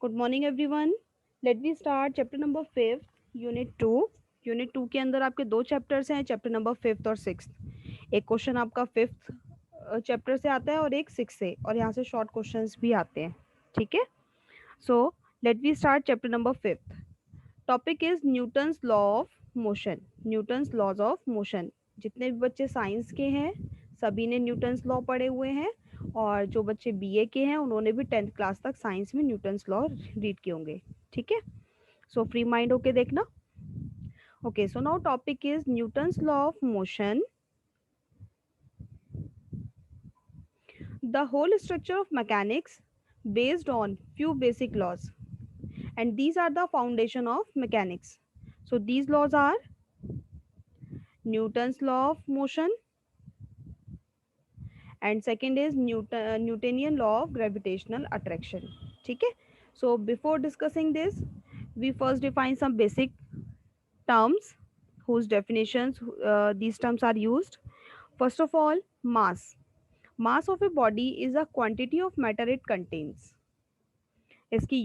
Good morning everyone. Let we start chapter number 5 unit 2। Unit 2 के अंदर आपके दो चैप्टर्स हैं, चैप्टर नंबर 5 और 6। एक क्वेश्चन आपका 5th चैप्टर से आता है और एक 6 से, और यहाँ से शॉर्ट क्वेश्चंस भी आते हैं। ठीक है, so let we start chapter number 5। Topic is Newton's law of motion. Newton's laws of motion. जितने भी बच्चे साइंस के हैं सभी ने न्यूटन्स लॉ पढ़े हुए हैं, और जो बच्चे बीए के हैं उन्होंने भी 10th क्लास तक साइंस में न्यूटन्स लॉ रीड किए होंगे। ठीक है, सो फ्री माइंड होके देखना। Okay, so now topic is Newton's law of motion. The whole structure of mechanics based on few basic laws, and these are the foundation of mechanics. So these laws are Newton's law of motion, and second is Newtonian law of gravitational attraction. ठीक है, so before discussing this we first define some basic terms whose definitions these terms are used. First of all, mass of a body is a quantity of matter it contains. इसकी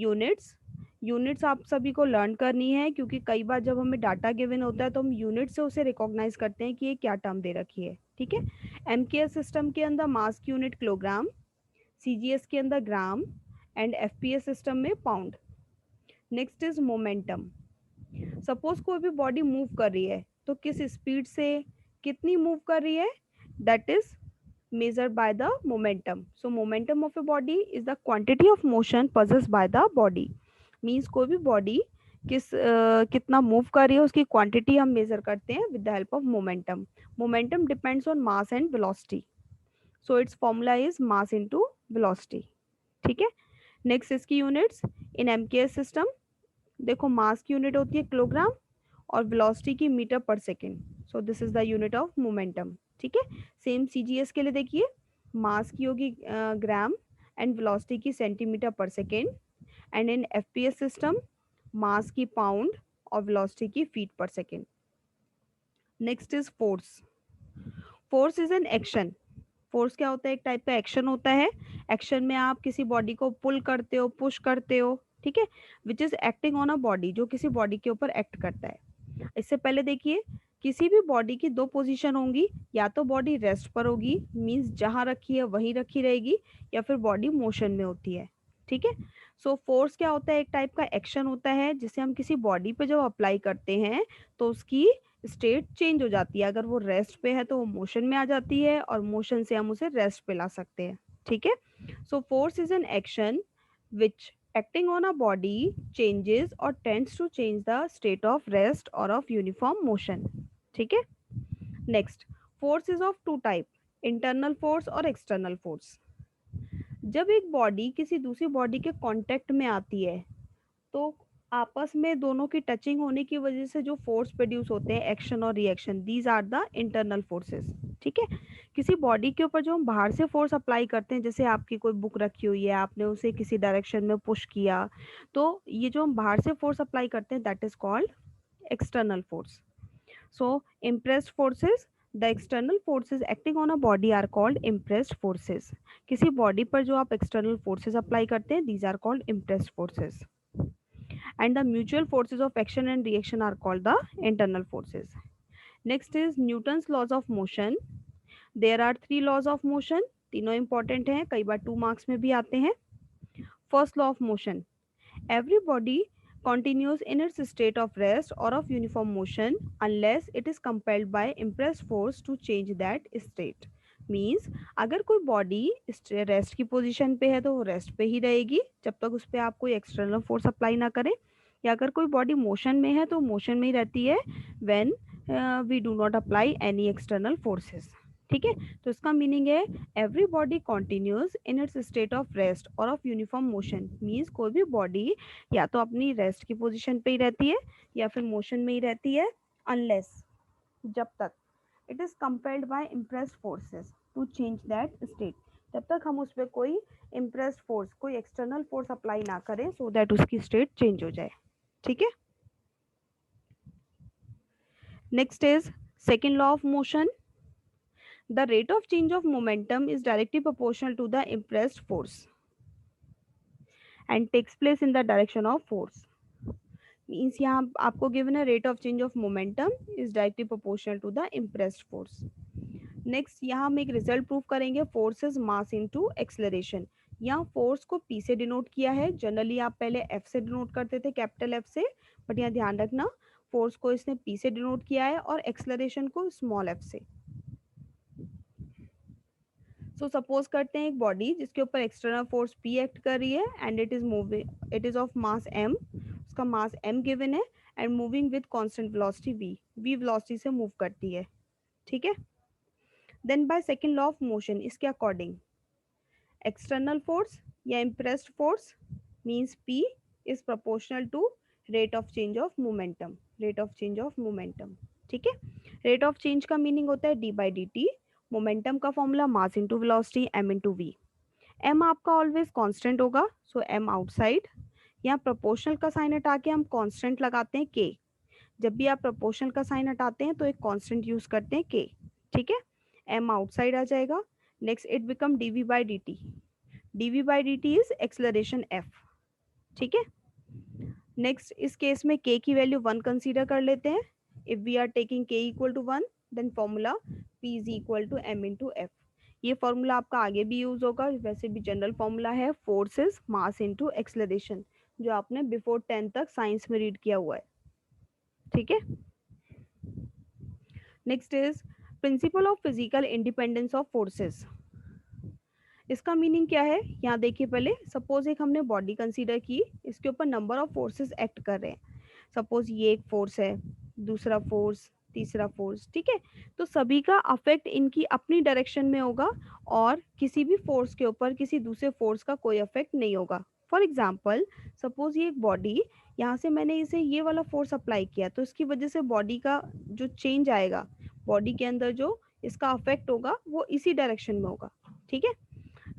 units आप सभी को learn करनी है, क्योंकि कई बार जब हमें डाटा गिवन होता है तो हम यूनिट से उसे रिकॉग्नाइज करते हैं कि ये क्या टर्म दे रखी है। ठीक है, एमकेएस सिस्टम के अंदर मास की यूनिट किलोग्राम, सीजीएस के अंदर ग्राम, एंड एफपीएस सिस्टम में pound. Next is momentum. Suppose कोई भी बॉडी मूव कर रही है तो किस स्पीड से कितनी मूव कर रही है, that is measured by the momentum. So momentum of a body is the quantity of motion possessed by the body. Means कोई भी बॉडी कितना मूव कर रही है उसकी क्वांटिटी हम मेजर करते हैं with the help of momentum. Momentum depends on mass and velocity, so it's formula is mass into velocity. ठीक है, नेक्स्ट इसकी यूनिट्स इन एमकेएस सिस्टम। देखो मास की यूनिट होती है किलोग्राम और वेलोसिटी की मीटर पर second, so this is the unit of momentum. ठीक है, सेम सीजीएस के लिए देखिए, मास की होगी ग्राम एंड वेलोसिटी की सेंटीमीटर पर second, and in FPS system mass की पाउंड और वेलोसिटी की फीट पर second. Next is force. Force is an action. Force क्या होता है, एक टाइप का एक्शन होता है। एक्शन में आप किसी बॉडी को पुल करते हो, पुश करते हो। ठीक है, which is acting on a body, जो किसी बॉडी के ऊपर एक्ट करता है। इससे पहले देखिए, किसी भी बॉडी की दो पोजीशन होंगी, या तो बॉडी रेस्ट पर होगी, मींस जहां रखी है वहीं रखी रहेगी, या फिर बॉडी मोशन में होती है। ठीक है, सो फोर्स क्या होता है, एक टाइप का एक्शन होता है जिसे हम किसी बॉडी पे जब अप्लाई करते हैं तो उसकी स्टेट चेंज हो जाती है। अगर वो रेस्ट पे है तो वो मोशन में आ जाती है, और मोशन से हम उसे रेस्ट पे ला सकते हैं। ठीक है, so force is an action which acting on a body changes or tends to change the state of rest or of uniform motion. ठीक है, next, force is of two type, internal force और external force। जब एक body किसी दूसरी body के contact में आती है तो आपस में दोनों की टचिंग होने की वजह से जो फोर्स प्रोड्यूस होते हैं, एक्शन और reaction, these are the internal forces. ठीक है, किसी बॉडी के ऊपर जो हम बाहर से फोर्स अप्लाई करते हैं, जैसे आपकी कोई बुक रखी हुई है, आपने उसे किसी डायरेक्शन में पुश किया, तो ये जो हम बाहर से फोर्स अप्लाई करते हैं that is called external force. So impressed forces, the external forces acting on a body are called impressed forces। किसी बॉडी पर जो आप एक्सटर्नल फोर्सेस अप्लाई करते हैं, these are called impressed forces, and the mutual forces of action and reaction are called the internal forces. Next is Newton's laws of motion. There are three laws of motion, तीनों important हैं, कई बार 2 marks में भी आते हैं। First law of motion, every body continues in its state of rest or of uniform motion unless it is compelled by impressed force to change that state। Means अगर कोई body rest की position पे है तो वो rest पे ही रहेगी जब तक उस पर आप कोई एक्सटर्नल फोर्स अप्लाई ना करें, या अगर कोई बॉडी मोशन में है तो मोशन में ही रहती है when we do not apply any external forces. ठीक है, तो इसका मीनिंग है every body continues in its state of rest और ऑफ यूनिफॉर्म मोशन। मीन्स कोई भी बॉडी या तो अपनी रेस्ट की पोजीशन पे ही रहती है या फिर मोशन में ही रहती है, अनलेस, जब तक it is compelled by impressed forces to change that state, जब तक हम उस पर कोई इम्प्रेस्ड फोर्स, कोई एक्सटर्नल फोर्स अप्लाई ना करें सो दैट उसकी स्टेट चेंज हो जाए। ठीक है, next is second law of motion. The rate of change of momentum is directly proportional to the impressed force, and takes place in the direction of force. Means यहाँ आपको given a rate of change of momentum is directly proportional to the impressed force. Next यहाँ हम एक result prove करेंगे, force is mass into acceleration. यहाँ force को P से denote किया है, जनरली आप पहले एफ से डिनोट करते थे, कैपिटल एफ से, बट यहाँ ध्यान रखना फोर्स को इसने पी से डिनोट किया है और एक्सेलरेशन को स्मॉल एफ से। सो सपोज करते हैं एक बॉडी जिसके ऊपर एक्सटर्नल फोर्स पी एक्ट कर रही है and it is moving, it is of mass M, उसका मास एम गिवन है and moving with constant velocity V velocity से मूव करती है, ठीक है। Then by second law of motion, इसके अकॉर्डिंग एक्सटर्नल फोर्स या impressed force means P is proportional to rate of change of momentum, rate of change of momentum, ठीक है। Rate of change का मीनिंग होता है d by D t, momentum का formula mass into velocity m into V. m आपका always constant होगा, so m outside, यहाँ proportional का साइन हटा के हम कांस्टेंट लगाते हैं k, जब भी आप प्रोपोर्शनल का साइन हटाते हैं तो एक कांस्टेंट यूज करते हैं k, ठीक है। m आउटसाइड आ जाएगा, next it become dv by D T, dv by D T is acceleration f, ठीक है। नेक्स्ट इस केस में k की वैल्यू 1 कंसीडर कर लेते हैं, if we are taking k equal to 1 then formula p is equal to m into F. ये formula आपका आगे भी यूज होगा, वैसे भी जनरल फॉर्मूला है, फोर्सेस मास इंटू एक्सलरेशन, जो आपने बिफोर 10 तक साइंस में रीड किया हुआ है, ठीक है। Next is principle of physical independence of forces. इसका मीनिंग क्या है, यहाँ देखिए पहले, सपोज एक हमने बॉडी कंसीडर की, इसके ऊपर नंबर ऑफ फोर्सेस एक्ट कर रहे हैं, सपोज ये एक फोर्स है, दूसरा फोर्स, तीसरा फोर्स, ठीक है। तो सभी का अफेक्ट इनकी अपनी डायरेक्शन में होगा और किसी भी फोर्स के ऊपर किसी दूसरे फोर्स का कोई अफेक्ट नहीं होगा। फॉर एग्जाम्पल सपोज ये एक बॉडी, यहाँ से मैंने इसे ये वाला फोर्स अप्लाई किया, तो इसकी वजह से बॉडी का जो चेंज आएगा, बॉडी के अंदर जो इसका अफेक्ट होगा वो इसी डायरेक्शन में होगा, ठीक है।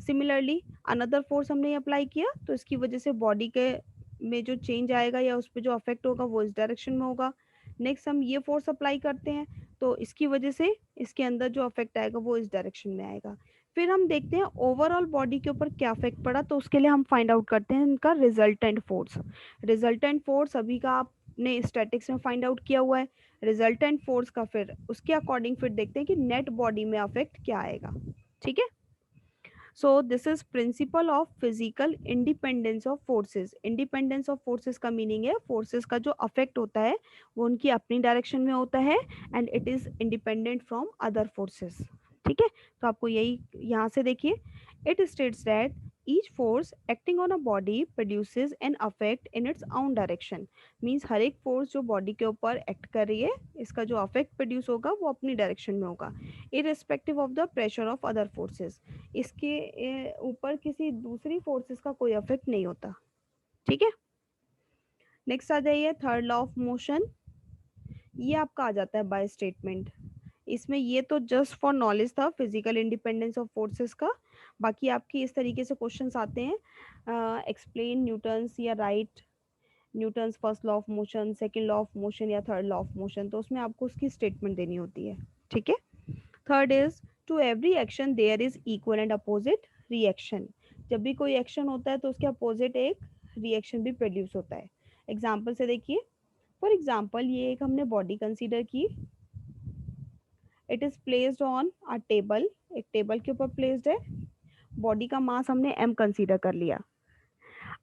सिमिलरली अनदर फोर्स हमने अप्लाई किया तो इसकी वजह से बॉडी के में जो चेंज आएगा या उस पर जो अफेक्ट होगा वो इस डायरेक्शन में होगा। नेक्स्ट हम ये फोर्स अप्लाई करते हैं तो इसकी वजह से इसके अंदर जो अफेक्ट आएगा वो इस डायरेक्शन में आएगा। फिर हम देखते हैं ओवरऑल बॉडी के ऊपर क्या अफेक्ट पड़ा, तो उसके लिए हम फाइंड आउट करते हैं इनका रिजल्टेंट फोर्स। रिजल्टेंट फोर्स अभी का आपने स्टैटिक्स में फाइंड आउट किया हुआ है, रिजल्टेंट फोर्स का फिर उसके अकॉर्डिंग फिर देखते हैं कि नेट बॉडी में अफेक्ट क्या आएगा, ठीक है। So this is principle of physical independence of forces. Independence of forces का मीनिंग है फोर्सेस का जो अफेक्ट होता है वो उनकी अपनी डायरेक्शन में होता है and it is independent from other forces, ठीक है। तो आपको यही यहाँ से देखिए, it states that each force acting on a body produces an affect in its own direction. Means हर एक फोर्स जो बॉडी के ऊपर एक्ट कर रही है इसका जो अफेक्ट प्रोड्यूस होगा वो अपनी डायरेक्शन में होगा, irrespective of the pressure of other forces. इसके ऊपर किसी दूसरी फोर्सेस का कोई अफेक्ट नहीं होता, ठीक है। नेक्स्ट आ जाइए थर्ड लॉ ऑफ मोशन, ये आपका आ जाता है बाय स्टेटमेंट। इसमें ये तो जस्ट फॉर नॉलेज था फिजिकल इंडिपेंडेंस ऑफ फोर्सेस का, बाकी आपकी इस तरीके से क्वेश्चंस आते हैं, एक्सप्लेन न्यूटन्स या right Newton's first law of motion, second law of motion या थर्ड लॉ ऑफ मोशन, तो उसमें आपको उसकी स्टेटमेंट देनी होती है, ठीक है। Third is to every action there is equal and opposite reaction. जब भी कोई एक्शन होता है तो उसके अपोजिट एक रिएक्शन भी प्रोड्यूस होता है। एग्जाम्पल से देखिए, फॉर एग्जाम्पल ये एक हमने बॉडी कंसीडर की, it is placed on a table, एक टेबल के ऊपर प्लेस्ड है, बॉडी का मास हमने m कंसीडर कर लिया।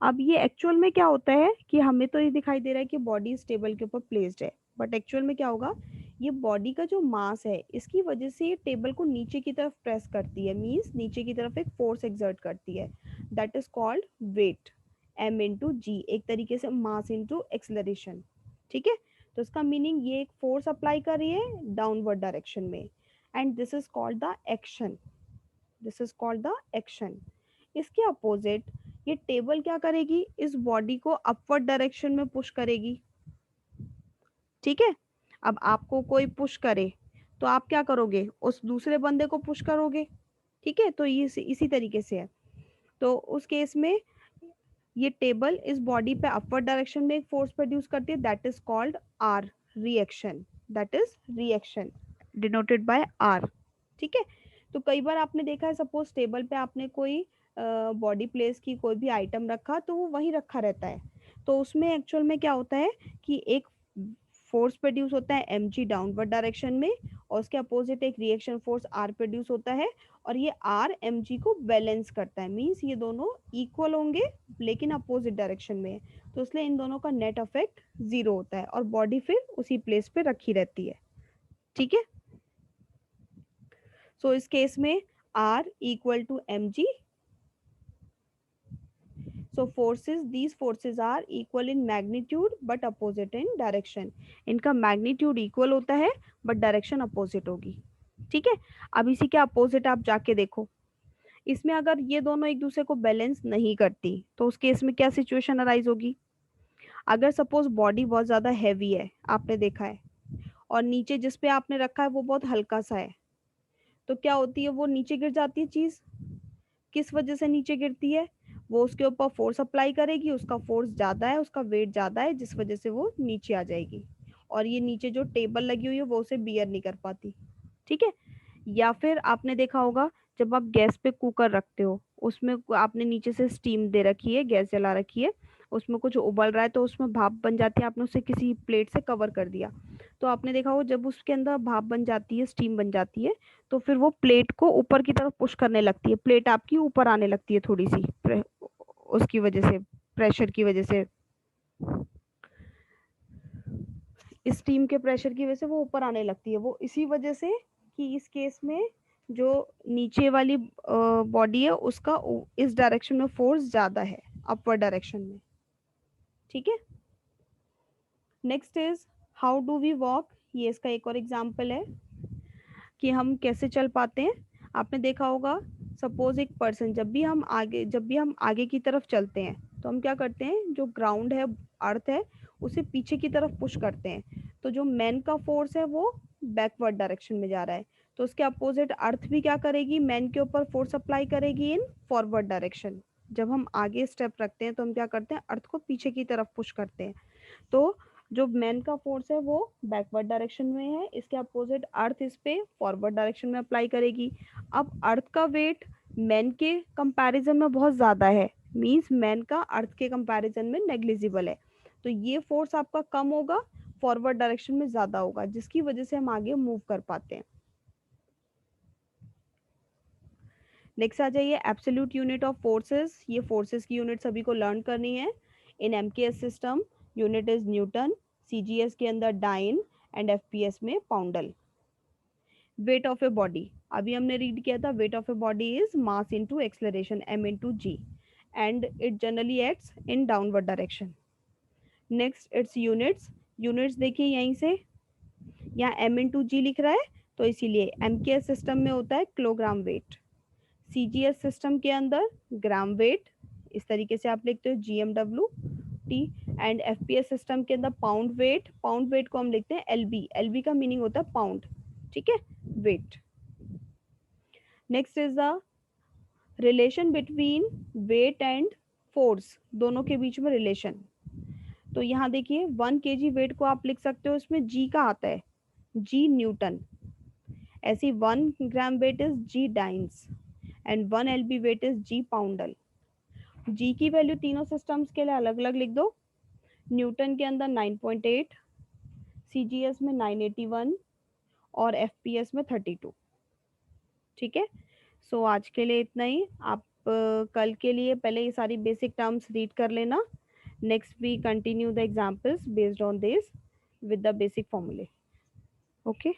अब ये एक्चुअल में क्या होता है कि हमें तो ये दिखाई दे रहा है कि बॉडी इस टेबल के ऊपर प्लेस्ड है, बट एक्चुअल में क्या होगा, ये बॉडी का जो मास है इसकी वजह से ये टेबल को नीचे की तरफ प्रेस करती है, मींस नीचे की तरफ एक फोर्स एक्सर्ट करती है, that is called weight, m into g, एक तरीके से मास इंटू एक्सलरेशन, ठीक है। तो इसका मीनिंग ये एक फोर्स अप्लाई कर रही है डाउनवर्ड डायरेक्शन में and this is called the action, this is called the action. इसके अपोजिट ये टेबल क्या करेगी, इस बॉडी को अपवर्ड डायरेक्शन में पुश करेगी, ठीक है। अब आपको कोई पुश करे तो आप क्या करोगे, उस दूसरे बंदे को पुश करोगे, ठीक है। तो ये इसी तरीके से है, तो उस केस में ये टेबल इस बॉडी पे अपवर्ड डायरेक्शन में एक फोर्स प्रोड्यूस करती है, that is called R reaction, that is reaction denoted by R, ठीक है। तो कई बार आपने देखा है, सपोज टेबल पे आपने कोई बॉडी प्लेस की कोई भी आइटम रखा तो वो वहीं रखा रहता है। तो उसमें एक्चुअल में क्या होता है कि एक फोर्स प्रोड्यूस होता है mg डाउनवर्ड डायरेक्शन में, और उसके अपोजिट एक रिएक्शन फोर्स r प्रोड्यूस होता है, और ये r mg को बैलेंस करता है। मींस ये दोनों इक्वल होंगे लेकिन अपोजिट डायरेक्शन में है, तो इसलिए इन दोनों का नेट इफेक्ट जीरो होता है और बॉडी फिर उसी प्लेस पे रखी रहती है। ठीक है, सो इस केस में r equal to mg, so these forces are equal in magnitude but opposite in direction। इनका मैग्नीट्यूड इक्वल होता है बट डायरेक्शन अपोजिट होगी। ठीक है, अब इसी के अपोजिट आप जाके देखो, इसमें अगर ये दोनों एक दूसरे को बैलेंस नहीं करती तो उस केस में क्या सिचुएशन अराइज होगी। अगर सपोज बॉडी बहुत ज्यादा हैवी है, आपने देखा है, और नीचे जिस पे आपने रखा है वो बहुत हल्का सा है, तो क्या होती है, वो नीचे गिर जाती है चीज। किस वजह से नीचे गिरती है, वो उसके ऊपर फोर्स अप्लाई करेगी, उसका फोर्स ज्यादा है, उसका वेट ज्यादा है, जिस वजह से वो नीचे आ जाएगी, और ये नीचे जो टेबल लगी हुई है वो उसे बियर नहीं कर पाती। ठीक है, या फिर आपने देखा होगा जब आप गैस पे कुकर रखते हो, उसमें आपने नीचे से स्टीम दे रखी है, गैस जला रखी है, उसमें कुछ उबल रहा है तो उसमें भाप बन जाती है, आपने उसे किसी प्लेट से कवर कर दिया, तो आपने देखा होगा जब उसके अंदर भाप बन जाती है, स्टीम बन जाती है, तो फिर वो प्लेट को ऊपर की तरफ पुश करने लगती है, प्लेट आपकी ऊपर आने लगती है थोड़ी सी उसकी वजह से, प्रेशर की वजह से, स्टीम के प्रेशर की वजह से वो ऊपर आने लगती है। वो इसी वजह से कि इस केस में जो नीचे वाली बॉडी है उसका इस डायरेक्शन में फोर्स ज्यादा है, अपवर्ड डायरेक्शन में। ठीक है, next is how do we walk. ये इसका एक और एग्जाम्पल है कि हम कैसे चल पाते हैं। आपने देखा होगा सपोज एक पर्सन, जब भी हम आगे की तरफ चलते हैं तो हम क्या करते हैं, जो ग्राउंड है, अर्थ है, उसे पीछे की तरफ पुश करते हैं, तो जो मैन का फोर्स है वो बैकवर्ड डायरेक्शन में जा रहा है, तो उसके अपोजिट अर्थ भी क्या करेगी, मैन के ऊपर फोर्स अप्लाई करेगी इन फॉरवर्ड डायरेक्शन। जब हम आगे स्टेप रखते हैं तो हम क्या करते हैं, अर्थ को पीछे की तरफ पुश करते हैं, तो जो मैन का फोर्स है वो बैकवर्ड डायरेक्शन में है, इसके अपोजिट अर्थ इस पे फॉरवर्ड डायरेक्शन में अप्लाई करेगी। अब अर्थ का वेट मैन के कंपैरिजन में बहुत ज्यादा है, मींस मैन का अर्थ के कंपैरिजन में नेग्लिजिबल है, तो ये फोर्स आपका कम होगा, फॉरवर्ड डायरेक्शन में ज्यादा होगा, जिसकी वजह से हम आगे मूव कर पाते हैं। नेक्स्ट आ जाइए एब्सोल्यूट यूनिट ऑफ फोर्सेस। ये फोर्सेस की यूनिट सभी को लर्न करनी है। In MKS system unit is newton, CGS के अंदर डाइन, एंड एफपीएस में poundal. Weight of a body, अभी हमने रीड किया था, weight of a body is mass into acceleration m into g, and it generally acts in downward direction. Next its units, units देखिए यहीं से, यहाँ m into जी लिख रहा है, तो इसीलिए एमकेएस सिस्टम में होता है किलोग्राम वेट, सीजीएस सिस्टम के अंदर ग्राम वेट, इस तरीके से आप लिखते हो GMWT, एंड एफपीएस सिस्टम के अंदर पाउंड वेट, पाउंड वेट को हम लिखते हैं LB, LB का मीनिंग होता है पाउंड। ठीक है, weight. Next is the relation between weight and force, दोनों के बीच में रिलेशन। तो यहाँ देखिए 1 kg वेट को आप लिख सकते हो, इसमें G का आता है, G न्यूटन, ऐसी 1 gram weight is G dynes, and 1 LB weight is G poundal. G की वैल्यू तीनों सिस्टम्स के लिए अलग अलग लिख दो, न्यूटन के अंदर 9.8, CGS में 981, और FPS में 32। ठीक है, सो आज के लिए इतना ही। आप कल के लिए पहले ये सारी बेसिक टर्म्स रीड कर लेना, next we continue the examples based on this with the basic फॉर्मूले। ओके।